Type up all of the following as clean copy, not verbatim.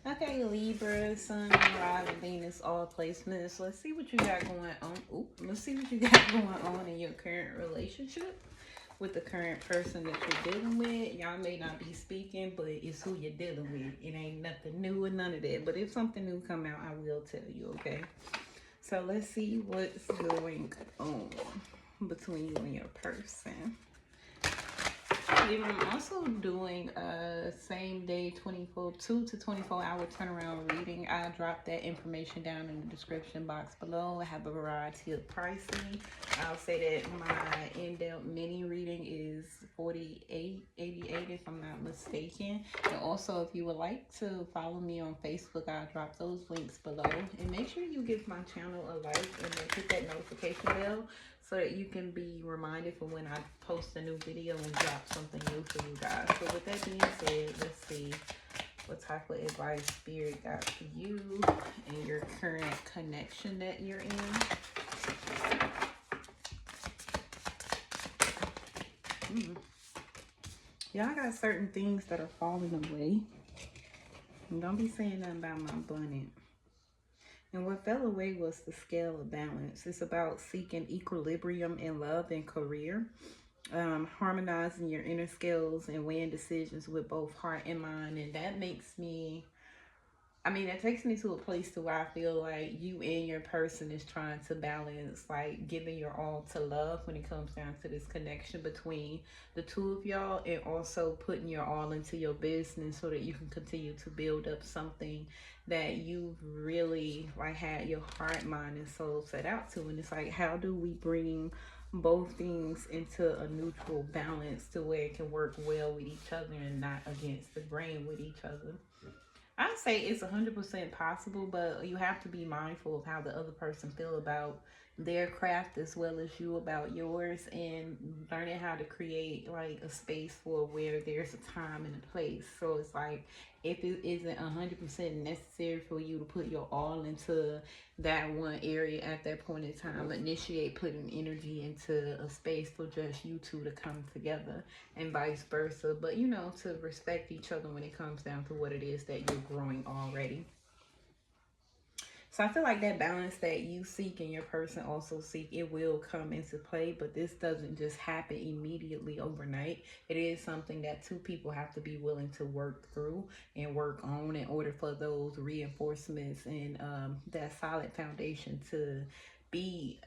Okay, Libra, Sun, Mars, Venus, all placements. Let's see what you got going on. Let's see what you got going on in your current relationship with the current person that you're dealing with. Y'all may not be speaking, but it's who you're dealing with. It ain't nothing new or none of that. But if something new come out, I will tell you, okay? So let's see what's going on between you and your person. I'm also doing a same day 2 to 24 hour turnaround reading. I dropped that information down in the description box below. I have a variety of pricing. I'll say that my in-depth mini reading is $48.88 if I'm not mistaken. And also, if you would like to follow me on Facebook, I'll drop those links below. And make sure you give my channel a like and then hit that notification bell so that you can be reminded for when I post a new video and drop something new for you guys. So with that being said, let's see what type of advice Spirit got for you and your current connection that you're in. Y'all got certain things that are falling away. And don't be saying nothing about my bonnet. And what fell away was the scale of balance. It's about seeking equilibrium in love and career, harmonizing your inner skills and weighing decisions with both heart and mind. And that makes me, that takes me to a place to where I feel like you and your person is trying to balance, like giving your all to love when it comes down to this connection between the two of y'all, and also putting your all into your business so that you can continue to build up something that you've really like had your heart, mind, and soul set out to. And it's like, how do we bring both things into a neutral balance to where it can work well with each other and not against the grain with each other? I say it's 100% possible, but you have to be mindful of how the other person feel about their craft as well as you about yours, and learning how to create like a space for where there's a time and a place. So it's like, if it isn't 100% necessary for you to put your all into that one area at that point in time, initiate putting energy into a space for just you two to come together, and vice versa. But to respect each other when it comes down to what it is that you're growing already. So I feel like that balance that you seek and your person also seek, it will come into play, but this doesn't just happen immediately overnight. It is something that two people have to be willing to work through and work on in order for those reinforcements and that solid foundation to be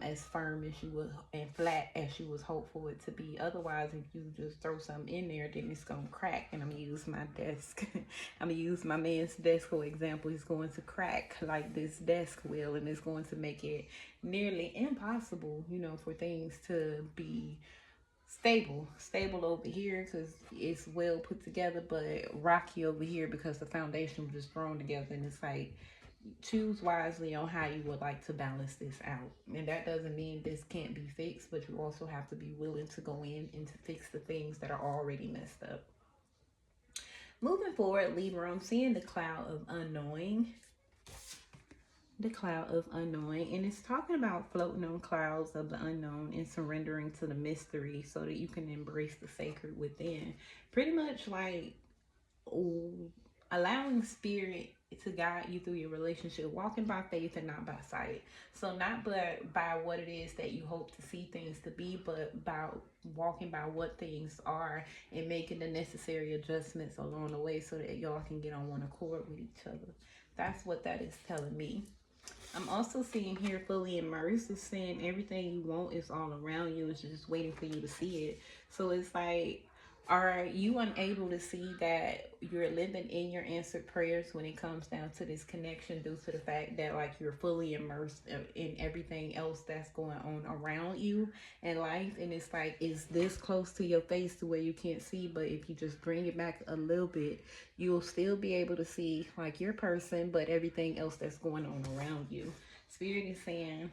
as firm as you would and flat as you was hopeful it to be. Otherwise, if you just throw something in there, then it's gonna crack. And I'm gonna use my desk. I'm gonna use my man's desk for example. He's going to crack like this desk will, and it's going to make it nearly impossible, for things to be stable over here because it's well put together, but rocky over here because the foundation was just thrown together. And it's like, choose wisely on how you would like to balance this out. And that doesn't mean this can't be fixed, but you also have to be willing to go in and to fix the things that are already messed up. Moving forward, Libra, I'm seeing the cloud of unknowing. The cloud of unknowing, and it's talking about floating on clouds of the unknown and surrendering to the mystery so that you can embrace the sacred within. Pretty much like, allowing spirit to guide you through your relationship, walking by faith and not by sight. So not by what it is that you hope to see things to be, but about walking by what things are and making the necessary adjustments along the way so that y'all can get on one accord with each other. That's what that is telling me. I'm also seeing here fully immersed. It's saying everything you want is all around you. It's just waiting for you to see it. So it's like, are you unable to see that you're living in your answered prayers when it comes down to this connection due to the fact that like you're fully immersed in everything else that's going on around you in life? And it's like, is this close to your face to where you can't see, but if you just bring it back a little bit, you'll still be able to see like your person, but everything else that's going on around you. Spirit is saying,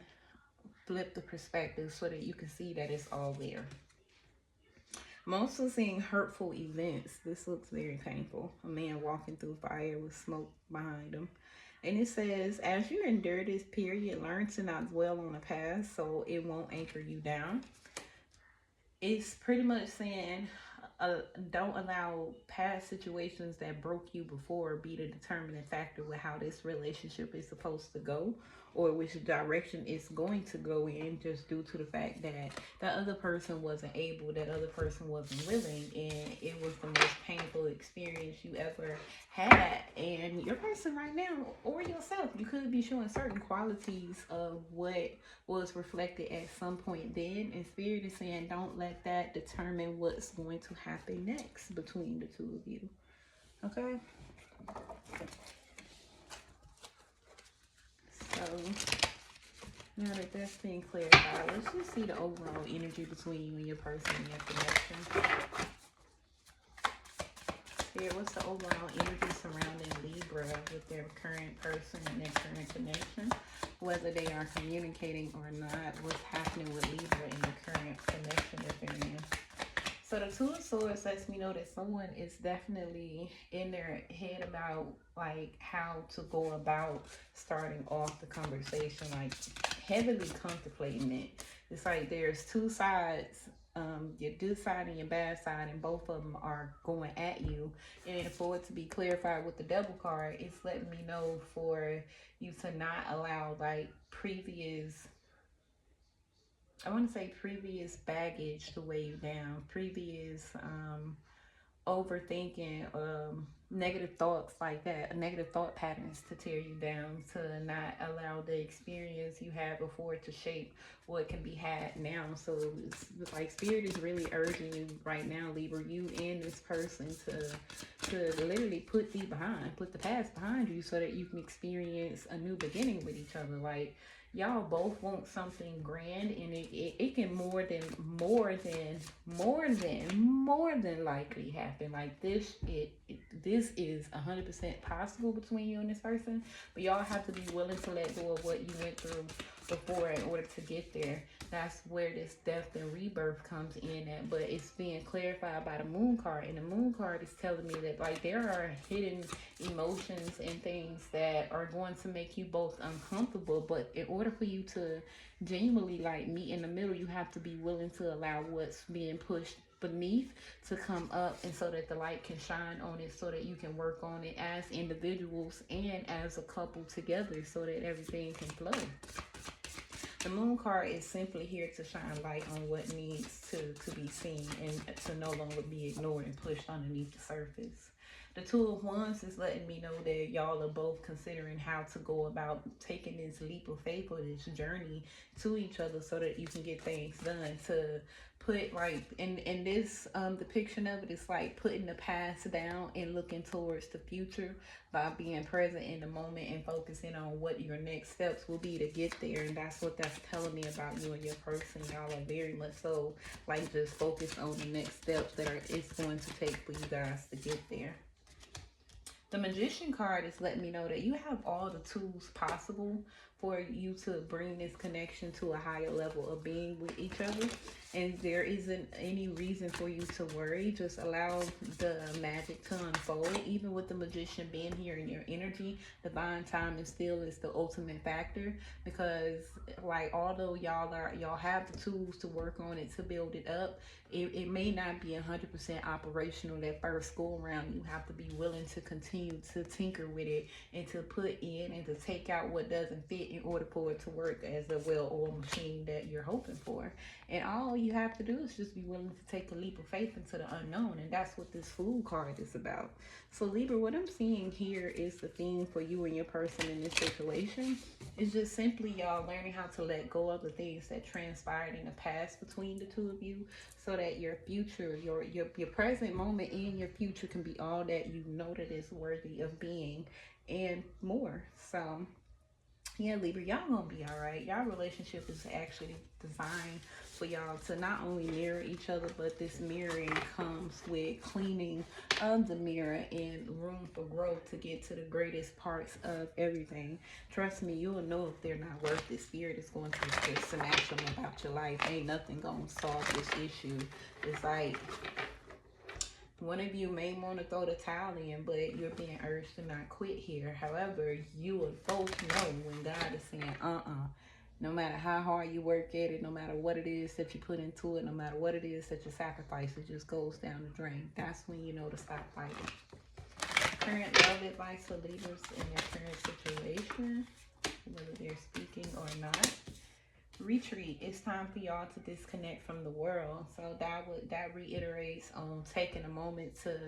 flip the perspective so that you can see that it's all there. I'm also seeing hurtful events. This looks very painful. A man walking through fire with smoke behind him. And it says, as you endure this period, learn to not dwell on the past so it won't anchor you down. It's pretty much saying, don't allow past situations that broke you before be the determining factor with how this relationship is supposed to go, or which direction it's going to go in, just due to the fact that the other person wasn't able, that other person wasn't willing, and it was the most painful experience you ever had. And your person right now, or yourself, you could be showing certain qualities of what was reflected at some point then, and spirit is saying don't let that determine what's going to happen next between the two of you. Okay, so now that that's been clarified, let's just see the overall energy between you and your person and your connection. Spirit, what's the overall energy surrounding Libra with their current person and their current connection? Whether they are communicating or not, what's happening with Libra in the current connection that they're in. So the Two of Swords lets me know that someone is definitely in their head about like how to go about starting off the conversation, like heavily contemplating it. It's like there's two sides, your good side and your bad side, and both of them are going at you. And for it to be clarified with the Devil card, it's letting me know for you to not allow like previous, I want to say previous baggage to weigh you down, previous overthinking, negative thoughts like that, negative thought patterns to tear you down, to not allow the experience you had before to shape what can be had now. So it's like spirit is really urging you right now, Libra, you and this person, to literally put the past behind you so that you can experience a new beginning with each other. Like y'all both want something grand, and it can more than likely happen. Like this is 100% possible between you and this person, but y'all have to be willing to let go of what you went through before in order to get there. That's where this death and rebirth comes in at. But it's being clarified by the Moon card, and the Moon card is telling me that like there are hidden emotions and things that are going to make you both uncomfortable, but in order for you to genuinely like meet in the middle, you have to be willing to allow what's being pushed beneath to come up, and so that the light can shine on it, so that you can work on it as individuals and as a couple together, so that everything can flow. The Moon card is simply here to shine light on what needs to be seen and to no longer be ignored and pushed underneath the surface. The Two of Wands is letting me know that y'all are both considering how to go about taking this leap of faith or this journey to each other so that you can get things done. To put like in this depiction of it, it's like putting the past down and looking towards the future by being present in the moment and focusing on what your next steps will be to get there. And that's what that's telling me about you and your person. Y'all are very much so like just focused on the next steps that it's going to take for you guys to get there. The Magician card is letting me know that you have all the tools possible for you to bring this connection to a higher level of being with each other. And there isn't any reason for you to worry. Just allow the magic to unfold. Even with the Magician being here in your energy, divine timing still is the ultimate factor. Because like although y'all have the tools to work on it, to build it up, it may not be 100% operational that first go around. You have to be willing to continue to tinker with it and to put in and to take out what doesn't fit in order for it to work as a well-oiled machine that you're hoping for. And all you have to do is just be willing to take a leap of faith into the unknown. And that's what this Fool card is about. So Libra, what I'm seeing here is the theme for you and your person in this situation. It's just simply y'all learning how to let go of the things that transpired in the past between the two of you, so that your future, your present moment and your future can be all that you know that is worthy of being and more. So yeah, Libra, y'all gonna be all right. Y'all relationship is actually designed for y'all to not only mirror each other, but this mirroring comes with cleaning of the mirror and room for growth to get to the greatest parts of everything. Trust me, you'll know if they're not worth it. Spirit is going to just smash them about your life. Ain't nothing gonna solve this issue. It's like one of you may want to throw the towel in, but you're being urged to not quit here. However, you will both know when God is saying, No matter how hard you work at it, no matter what it is that you put into it, no matter what it is that you sacrifice, it just goes down the drain. That's when you know to stop fighting. Current love advice for Libras in their current situation, whether they're speaking or not. Retreat. It's time for y'all to disconnect from the world. So that reiterates on taking a moment to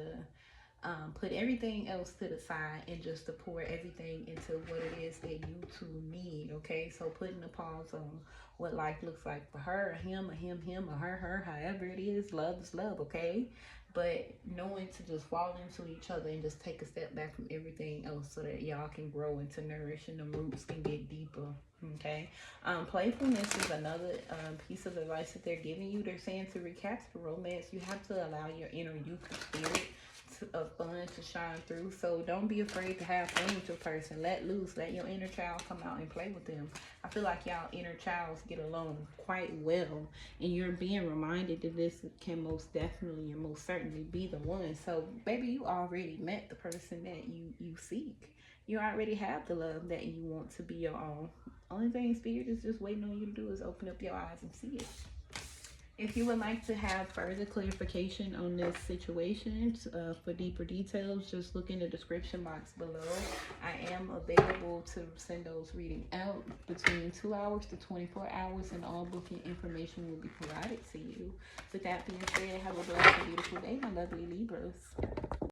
put everything else to the side and just to pour everything into what it is that you two need. Okay, so putting a pause on what life looks like for her, or him, or her, however it is. Love is love. Okay, but knowing to just fall into each other and just take a step back from everything else so that y'all can grow and to nourish and the roots can get deeper. Okay, playfulness is another piece of advice that they're giving you. They're saying to recapture romance, you have to allow your inner youth spirit of fun to shine through. So don't be afraid to have fun with your person. Let loose. Let your inner child come out and play with them. I feel like y'all inner childs get along quite well, and you're being reminded that this can most definitely and most certainly be the one. So baby, you already met the person that you seek. You already have the love that you want to be your own. Only thing Spirit is just waiting on you to do is open up your eyes and see it. If you would like to have further clarification on this situation, for deeper details, just look in the description box below. I am available to send those readings out between 2 hours to 24 hours, and all booking information will be provided to you. With that being said, have a blessed and beautiful day, my lovely Libras.